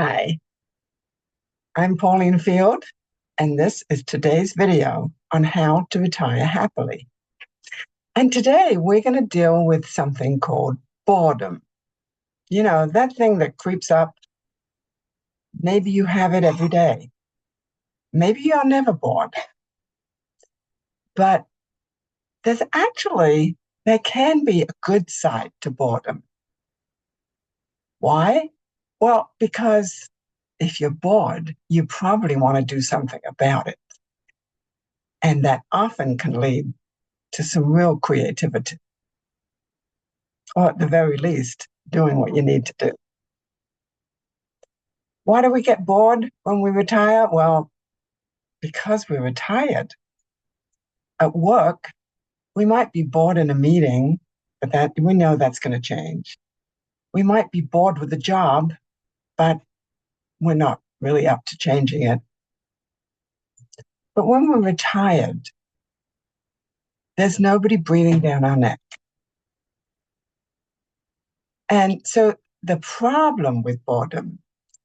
Hi, I'm Pauline Field, and this is today's video on how to retire happily. And today we're going to deal with something called boredom. You know, that thing that creeps up. Maybe you have it every day. Maybe you're never bored. But there can be a good side to boredom. Why? Well, because if you're bored, you probably want to do something about it. And that often can lead to some real creativity, or at the very least, doing what you need to do. Why do we get bored when we retire? Well, because we're retired. At work, we might be bored in a meeting, but that we know that's going to change. We might be bored with the job, but we're not really up to changing it. But when we're retired, there's nobody breathing down our neck. And so the problem with boredom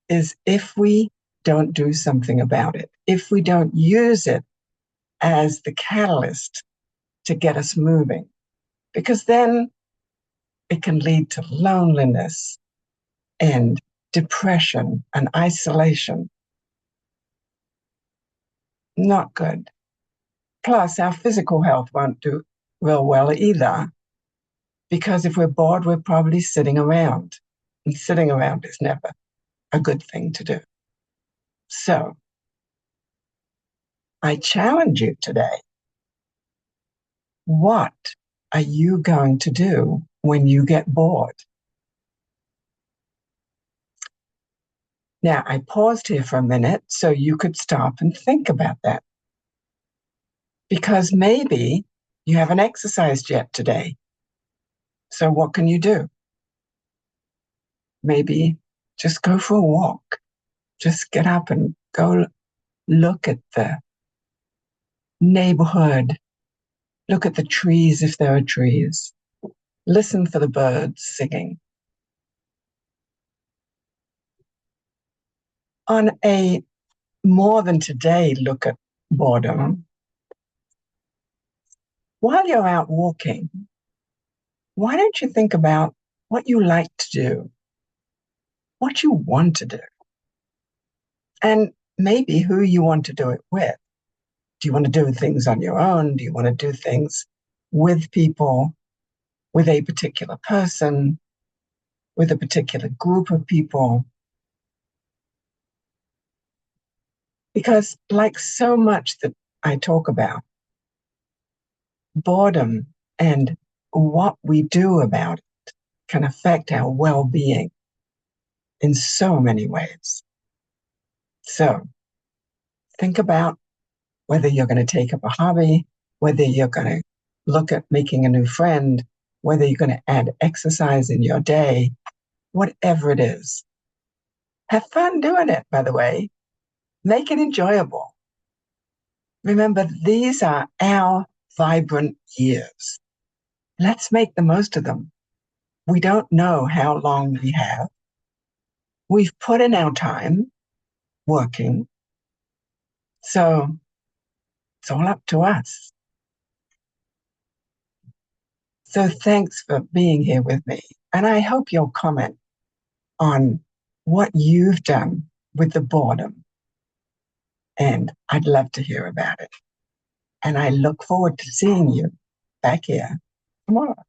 is if we don't do something about it, if we don't use it as the catalyst to get us moving, because then it can lead to loneliness and depression and isolation. Not good. Plus, our physical health won't do real well either, because if we're bored, we're probably sitting around. And sitting around is never a good thing to do. So, I challenge you today. What are you going to do when you get bored? Now, I paused here for a minute so you could stop and think about that. Because maybe you haven't exercised yet today. So what can you do? Maybe just go for a walk. Just get up and go look at the neighborhood. Look at the trees if there are trees. Listen for the birds singing. On a more than today look at boredom, while you're out walking, why don't you think about what you like to do, what you want to do, and maybe who you want to do it with. Do you want to do things on your own? Do you want to do things with people, with a particular person, with a particular group of people? Because like so much that I talk about, boredom and what we do about it can affect our well-being in so many ways. So think about whether you're going to take up a hobby, whether you're going to look at making a new friend, whether you're going to add exercise in your day, whatever it is. Have fun doing it, by the way. Make it enjoyable. Remember, these are our vibrant years. Let's make the most of them. We don't know how long we have. We've put in our time working. So it's all up to us. So thanks for being here with me. And I hope you'll comment on what you've done with the boredom. And I'd love to hear about it. And I look forward to seeing you back here tomorrow.